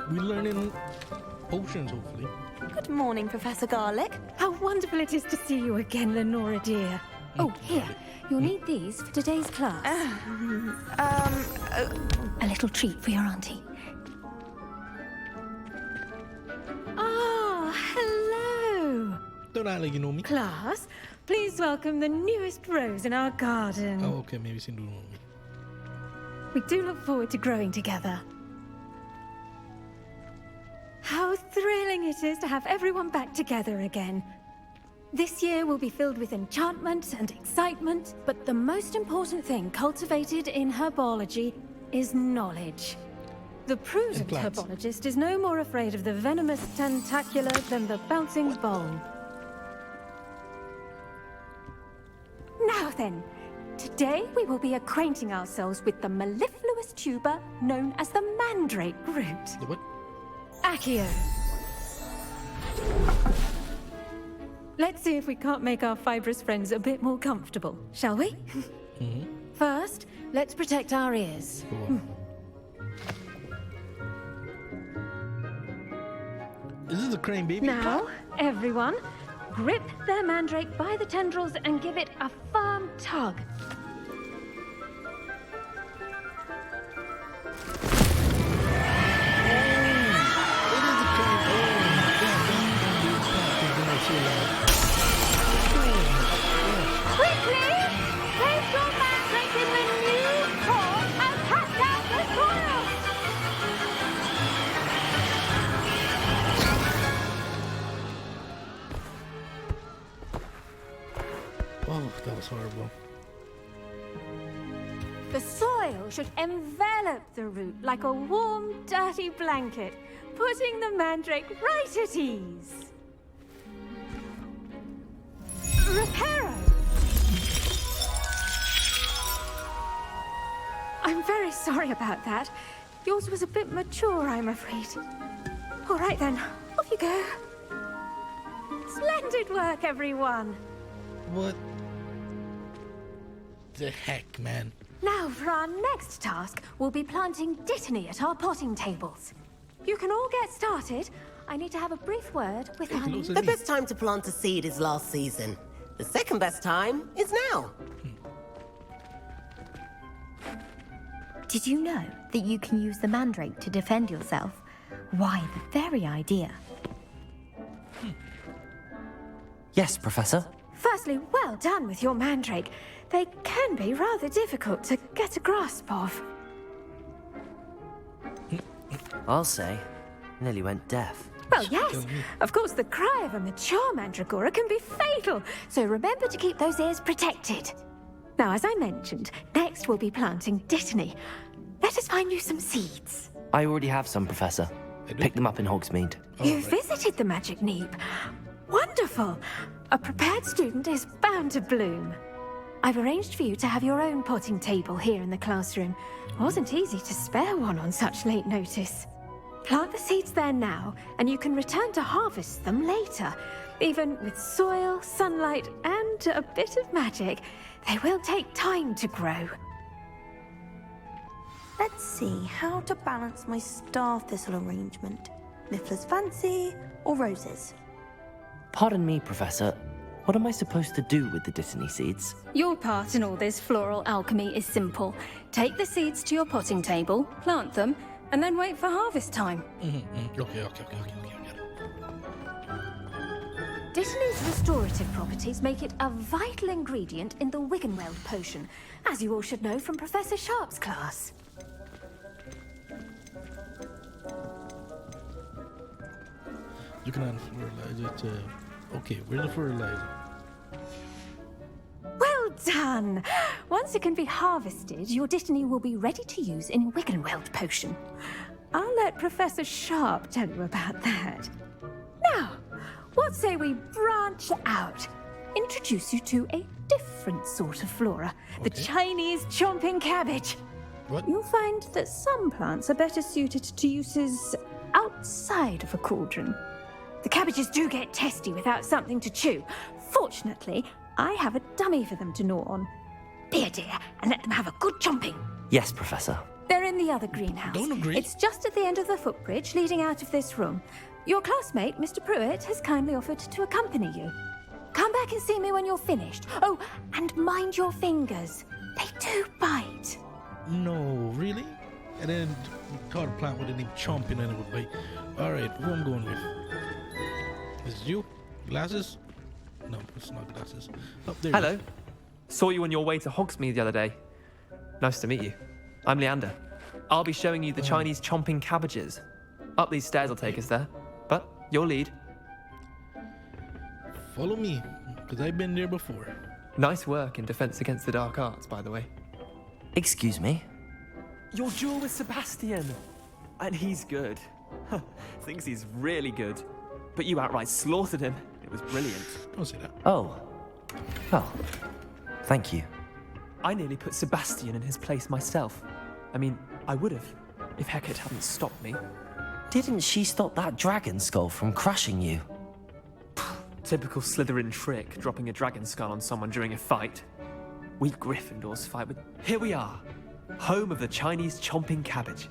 We learning potions, hopefully. Good morning, Professor Garlic. How wonderful it is to see you again, Lenora dear. Oh, here. You'll need these for today's class. A little treat for your auntie. Ah, hello. Don't act like you know me. Class, please welcome the newest rose in our garden. Oh, okay, maybe she don't know me. We do look forward to growing together. How thrilling it is to have everyone back together again. This year will be filled with enchantment and excitement, but the most important thing cultivated in herbology is knowledge. The prudent herbologist is no more afraid of the venomous tentacular than the bouncing ball. Now then, today we will be acquainting ourselves with the mellifluous tuber known as the mandrake root. The what? Accio. Let's see if we can't make our fibrous friends a bit more comfortable, shall we? First, let's protect our ears. Is this a crane baby? Now, everyone, grip their mandrake by the tendrils and give it a firm tug. Quickly! Place your mandrake in the new pot and cut down the soil! Oh, that was horrible. The soil should envelop the root like a warm, dirty blanket, putting the mandrake right at ease. Reparo! I'm very sorry about that. Yours was a bit mature, I'm afraid. All right then, off you go. Splendid work, everyone. What the heck, man? Now, for our next task, we'll be planting Dittany at our potting tables. You can all get started. I need to have a brief word with Annie. The best time to plant a seed is last season. The second best time is now. Did you know that you can use the mandrake to defend yourself? Why, the very idea. Yes, Professor. Firstly, well done with your mandrake. They can be rather difficult to get a grasp of. I'll say. Nearly went deaf. Well, yes. Of course, the cry of a mature mandragora can be fatal, so remember to keep those ears protected. Now, as I mentioned, next we'll be planting Dittany. Let us find you some seeds. I already have some, Professor. Picked them up in Hogsmeade. You visited the Magic Neep. Wonderful. A prepared student is bound to bloom. I've arranged for you to have your own potting table here in the classroom. It wasn't easy to spare one on such late notice. Plant the seeds there now, and you can return to harvest them later. Even with soil, sunlight, and a bit of magic, they will take time to grow. Let's see how to balance my star thistle arrangement. Miffler's fancy or roses? Pardon me, Professor. What am I supposed to do with the Dittany seeds? Your part in all this floral alchemy is simple. Take the seeds to your potting table, plant them, and then wait for harvest time. Okay. Dittany's restorative properties make it a vital ingredient in the Wiggenweld potion, as you all should know from Professor Sharp's class. You can add fertilizer to... Okay, where's the fertilizer? Well done! Once it can be harvested, your Dittany will be ready to use in Wiggenweld potion. I'll let Professor Sharp tell you about that. Now, what say we branch out? Introduce you to a different sort of flora, the Chinese chomping cabbage. What? You'll find that some plants are better suited to uses outside of a cauldron. The cabbages do get testy without something to chew. Fortunately, I have a dummy for them to gnaw on. Be a dear and let them have a good chomping. Yes, Professor. They're in the other greenhouse. Don't agree. It's just at the end of the footbridge leading out of this room. Your classmate, Mr. Pruitt, has kindly offered to accompany you. Come back and see me when you're finished. Oh, and mind your fingers. They do bite. No, really? And then thought a plant with a name chomping and it would bite. Alright, who I'm going with? Is it you? Glasses? No, it's not glasses. Oh, there you Hello. Saw you on your way to Hogsmeade the other day. Nice to meet you. I'm Leander. I'll be showing you the Chinese chomping cabbages. Up these stairs will take us there. But your lead. go. Follow me, because I've been there before. Nice work in Defense Against the Dark Arts, by the way. Excuse me? Your duel with Sebastian. And he's good. Thinks he's really good. But you outright slaughtered him. It was brilliant. Don't say that. Oh. Oh. Thank you. I nearly put Sebastian in his place myself. I mean, I would have, if Hecate hadn't stopped me. Didn't she stop that dragon skull from crushing you? Typical Slytherin trick, dropping a dragon skull on someone during a fight. We Gryffindors fight with... Here we are, home of the Chinese chomping cabbage.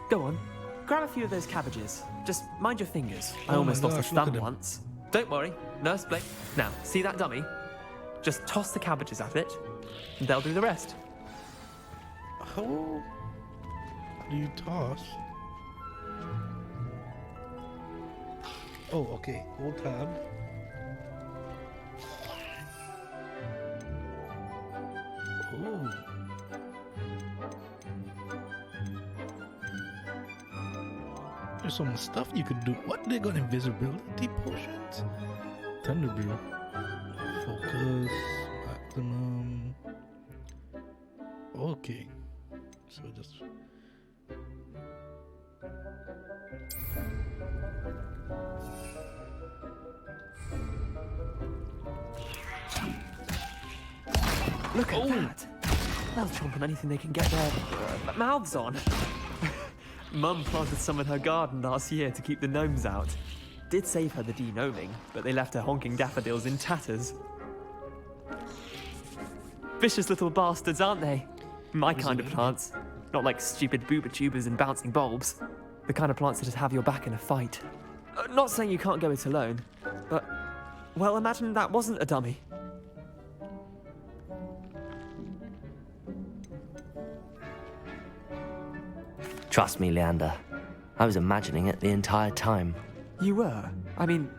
Go on, grab a few of those cabbages. Just mind your fingers. I Oh almost my lost a gosh, look at thumb them. once. Don't worry, Nurse Blake. Now, see that dummy? Just toss the cabbages at it, and they'll do the rest. How do you toss? Oh, okay. Hold tab. Oh. There's some stuff you could do. What? They got invisibility potions? Thunderbrew. Focus. Maximum. Okay. So just. Look at that. They'll chomp on anything they can get their mouths on. Mum planted some in her garden last year to keep the gnomes out. Did save her the de-gnoming, but they left her honking daffodils in tatters. Vicious little bastards, aren't they? My kind of plants. Not like stupid booba tubers and bouncing bulbs. The kind of plants that just have your back in a fight. Not saying you can't go it alone, but... Well, imagine that wasn't a dummy. Trust me, Leander. I was imagining it the entire time. You were? I mean,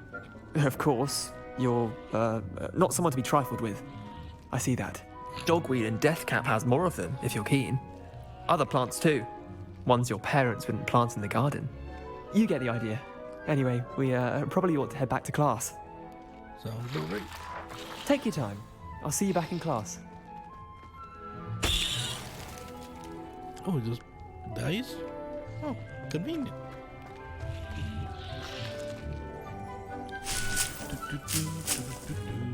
of course, you're, not someone to be trifled with. I see that. Dogweed and deathcap has more of them, if you're keen. Other plants too. Ones your parents wouldn't plant in the garden. You get the idea. Anyway, we, probably ought to head back to class. Sounds about right. Take your time. I'll see you back in class. Oh, it just dies? Oh, convenient.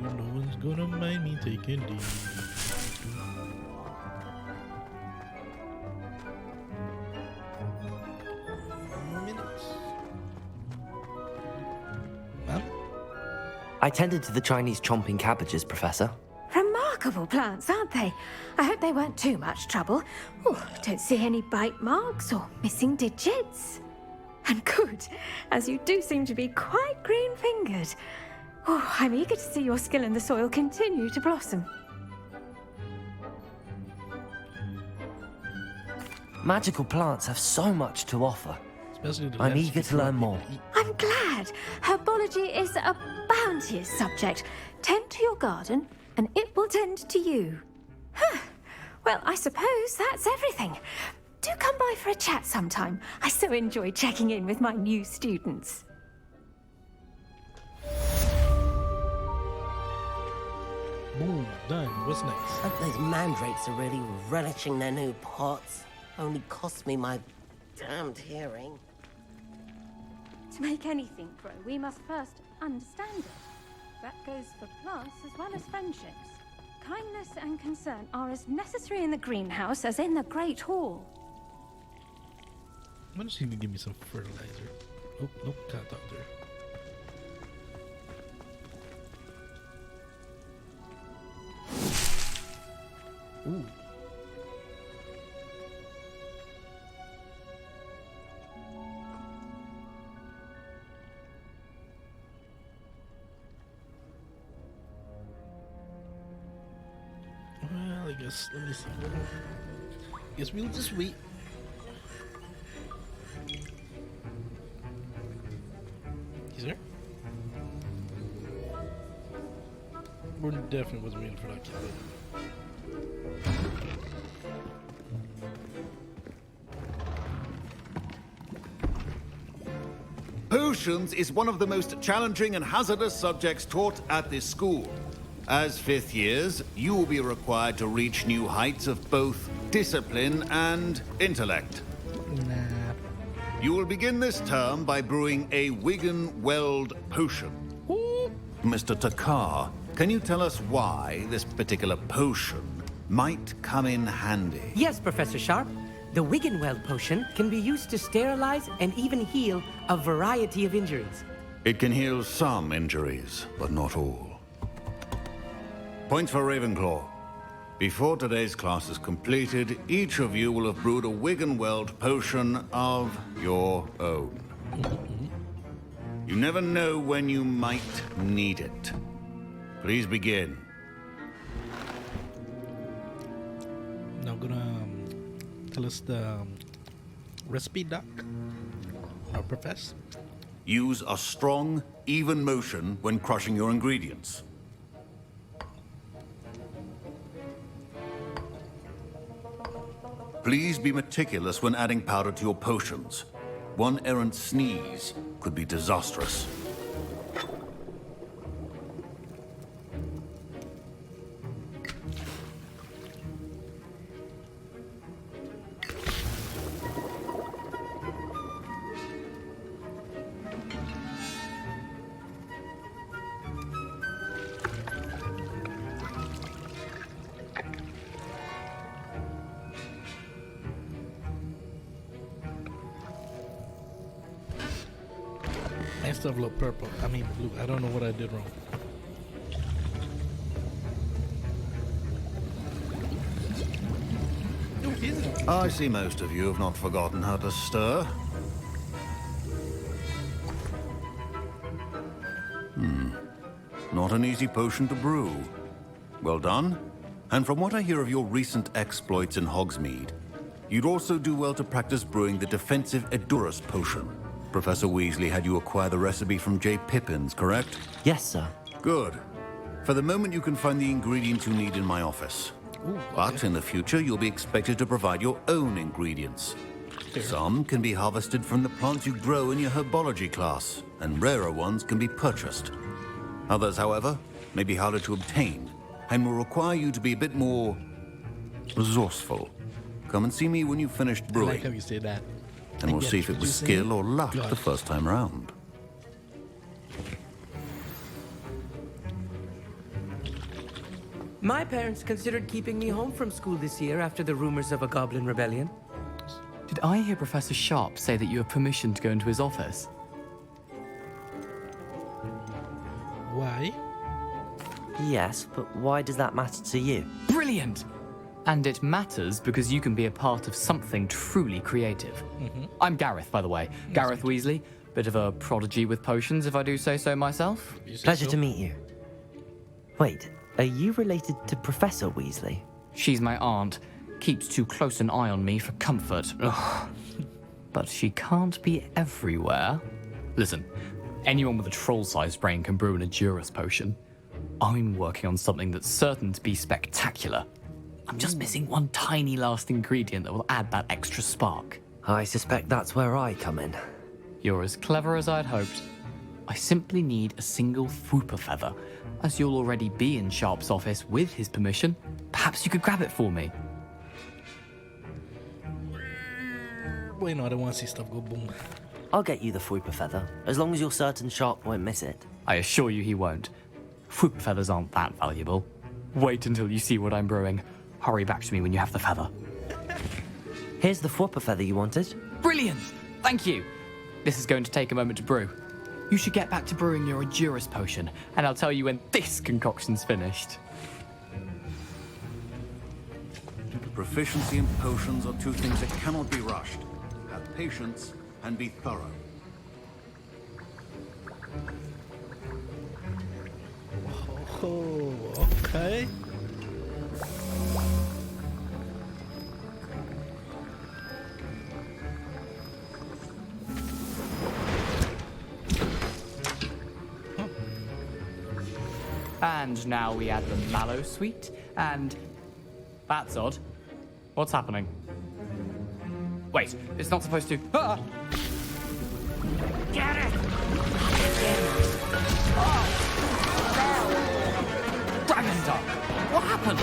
No one's gonna mind me taking these. Minutes. Ma'am? I tended to the Chinese chomping cabbages, Professor. Remarkable plants, aren't they? I hope they weren't too much trouble. Oh, don't see any bite marks or missing digits. And good, as you do seem to be quite green-fingered. Oh, I'm eager to see your skill in the soil continue to blossom. Magical plants have so much to offer. Especially the I'm last eager to before learn they more. eat. I'm glad. Herbology is a bounteous subject. Tend to your garden, and it will tend to you. Huh. Well, I suppose that's everything. Do come by for a chat sometime. I so enjoy checking in with my new students. Boom, done. What's next? Hope those mandrakes are really relishing their new pots. Only cost me my damned hearing. To make anything grow, we must first understand it. That goes for plants as well as friendships. Kindness and concern are as necessary in the greenhouse as in the Great Hall. I'm just gonna give me some fertilizer. Oh, nope, can't talk to her. Ooh. Well, I guess, let me see. Guess we'll just wait. He's there? We're definitely wasn't waiting for that kid. Potions is one of the most challenging and hazardous subjects taught at this school. As fifth years, you will be required to reach new heights of both discipline and intellect. Nah. You will begin this term by brewing a Wiggenweld potion. Mr. Takar, can you tell us why this particular potion might come in handy? Yes, Professor Sharp. The Wiggenweld potion can be used to sterilize and even heal a variety of injuries. It can heal some injuries, but not all. Points for Ravenclaw. Before today's class is completed, each of you will have brewed a Wiggenweld potion of your own. You never know when you might need it. Please begin. Now gonna tell us the recipe, Doc? Or Professor? Use a strong, even motion when crushing your ingredients. Please be meticulous when adding powder to your potions. One errant sneeze could be disastrous. Nice stuff look purple. I mean blue. I don't know what I did wrong. I see most of you have not forgotten how to stir. Not an easy potion to brew. Well done. And from what I hear of your recent exploits in Hogsmeade, you'd also do well to practice brewing the defensive Edurus potion. Professor Weasley had you acquire the recipe from J. Pippins, correct? Yes, sir. Good. For the moment, you can find the ingredients you need in my office. Ooh, But in the future, you'll be expected to provide your own ingredients. Fair. Some can be harvested from the plants you grow in your herbology class, and rarer ones can be purchased. Others, however, may be harder to obtain, and will require you to be a bit more resourceful. Come and see me when you've finished I brewing, like how you say that. and we'll Like see if it was introducing skill or luck God. the first time round. My parents considered keeping me home from school this year after the rumors of a goblin rebellion. Did I hear Professor Sharp say that you have permission to go into his office? Why? Yes, but why does that matter to you? Brilliant! And it matters because you can be a part of something truly creative. I'm Gareth, by the way. Gareth Weasley. Bit of a prodigy with potions, if I do say so myself. You say Pleasure so? to meet you. Wait, are you related to Professor Weasley? She's my aunt. Keeps too close an eye on me for comfort. Ugh. But she can't be everywhere. Listen, anyone with a troll-sized brain can brew an Edurus potion. I'm working on something that's certain to be spectacular. I'm just missing one tiny last ingredient that will add that extra spark. I suspect that's where I come in. You're as clever as I'd hoped. I simply need a single Fwooper feather. As you'll already be in Sharp's office with his permission, perhaps you could grab it for me. Wait, no, I don't want to see stuff go boom. I'll get you the Fwooper feather, as long as you're certain Sharp won't miss it. I assure you he won't. Fwooper feathers aren't that valuable. Wait until you see what I'm brewing. Hurry back to me when you have the feather. Here's the Fwooper feather you wanted. Brilliant! Thank you! This is going to take a moment to brew. You should get back to brewing your Edurus potion, and I'll tell you when this concoction's finished. Proficiency and potions are two things that cannot be rushed. Have patience and be thorough. Oh, okay. And now we add the mallow sweet, and that's odd. What's happening? Wait, it's not supposed to. Ah! Get it! Oh! Dragon Dog! What happened?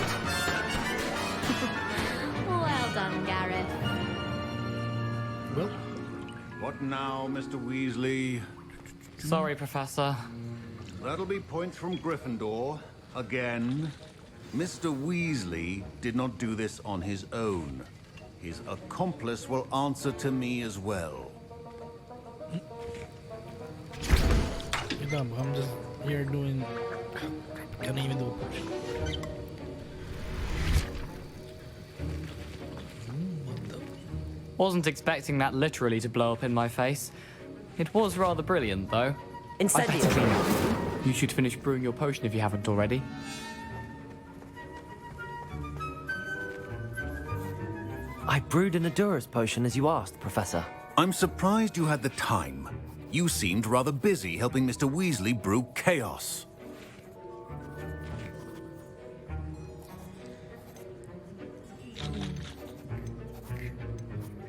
Well done, Gareth. Well, What now, Mr. Weasley? Sorry, Professor. That'll be points from Gryffindor. Again. Mr. Weasley did not do this on his own. His accomplice will answer to me as well. you're dumb. I'm just here doing. Can't even do a push. What the? Wasn't expecting that literally to blow up in my face. It was rather brilliant, though. I better Incendiary. clean up. You should finish brewing your potion if you haven't already. I brewed an Adurus potion as you asked, Professor. I'm surprised you had the time. You seemed rather busy helping Mr. Weasley brew chaos.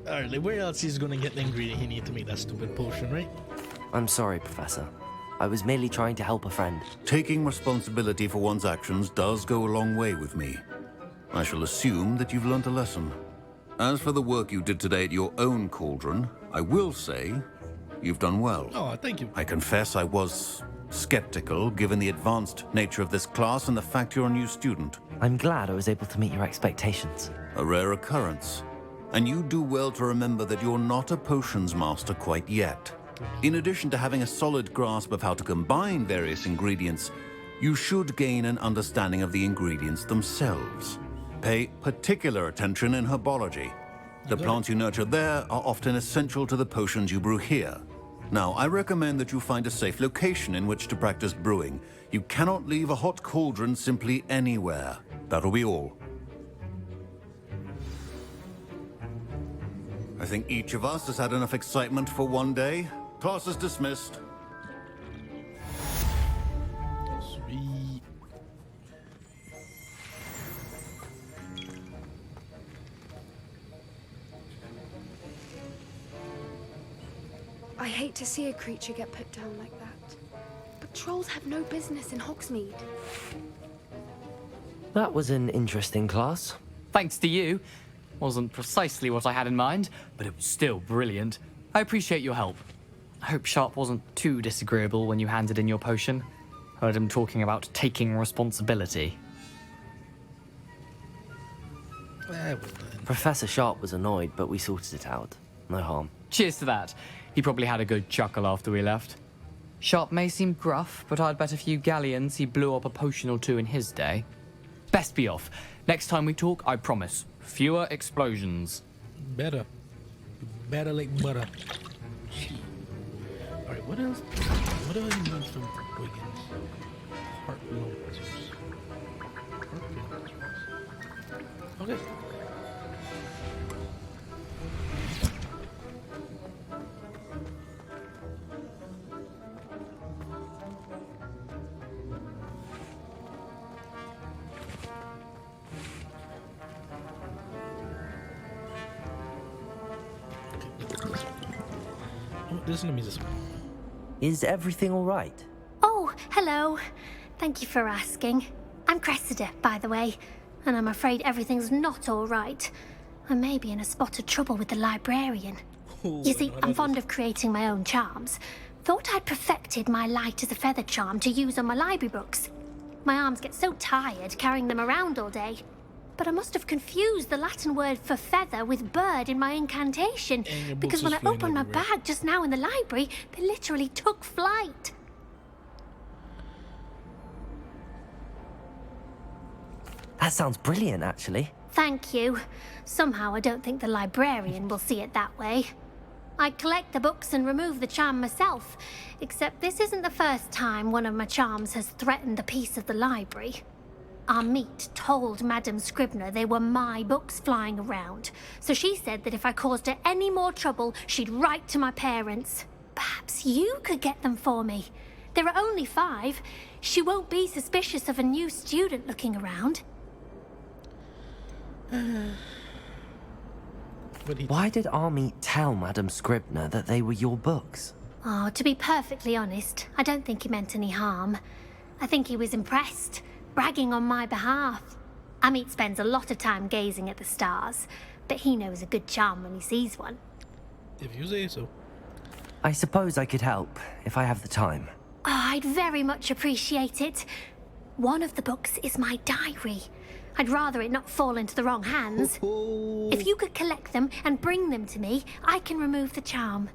Alright, where else is gonna get the ingredient he needs to make that stupid potion, right? I'm sorry, Professor. I was merely trying to help a friend. Taking responsibility for one's actions does go a long way with me. I shall assume that you've learnt a lesson. As for the work you did today at your own cauldron, I will say you've done well. Oh, thank you. I confess I was skeptical, given the advanced nature of this class and the fact you're a new student. I'm glad I was able to meet your expectations. A rare occurrence. And you do well to remember that you're not a potions master quite yet. In addition to having a solid grasp of how to combine various ingredients, you should gain an understanding of the ingredients themselves. Pay particular attention in herbology. The plants you nurture there are often essential to the potions you brew here. Now, I recommend that you find a safe location in which to practice brewing. You cannot leave a hot cauldron simply anywhere. That'll be all. I think each of us has had enough excitement for one day. Class is dismissed. Sweet. I hate to see a creature get put down like that. But trolls have no business in Hogsmeade. That was an interesting class. Thanks to you. Wasn't precisely what I had in mind, but it was still brilliant. I appreciate your help. I hope Sharp wasn't too disagreeable when you handed in your potion. Heard him talking about taking responsibility. Professor Sharp was annoyed, but we sorted it out. No harm. Cheers to that. He probably had a good chuckle after we left. Sharp may seem gruff, but I'd bet a few galleons he blew up a potion or two in his day. Best be off. Next time we talk, I promise. Fewer explosions. Better. Better like butter. Alright, what else? What do I need from Wiggins? Heart launchers. Heart launchers. Okay. Listen to me this one. Is everything all right? Oh, hello. Thank you for asking. I'm Cressida, by the way, and I'm afraid everything's not all right. I may be in a spot of trouble with the librarian. You see, I'm fond of creating my own charms. Thought I'd perfected my light as a feather charm to use on my library books. My arms get so tired carrying them around all day. But I must have confused the Latin word for feather with bird in my incantation, because when I opened my bag just now in the library, they literally took flight. That sounds brilliant, actually. thank you. Somehow I don't think the librarian will see it that way. I collect the books and remove the charm myself, except this isn't the first time one of my charms has threatened the peace of the library. Amit told Madame Scribner they were my books flying around, so she said that if I caused her any more trouble, she'd write to my parents. Perhaps you could get them for me. There are only 5. She won't be suspicious of a new student looking around. Why did Army tell Madame Scribner that they were your books? Oh, to be perfectly honest, I don't think he meant any harm. I think he was impressed, bragging on my behalf. Amit spends a lot of time gazing at the stars, but he knows a good charm when he sees one. If you say so. I suppose I could help, if I have the time. Oh, I'd very much appreciate it. One of the books is my diary. I'd rather it not fall into the wrong hands. If you could collect them and bring them to me, I can remove the charm.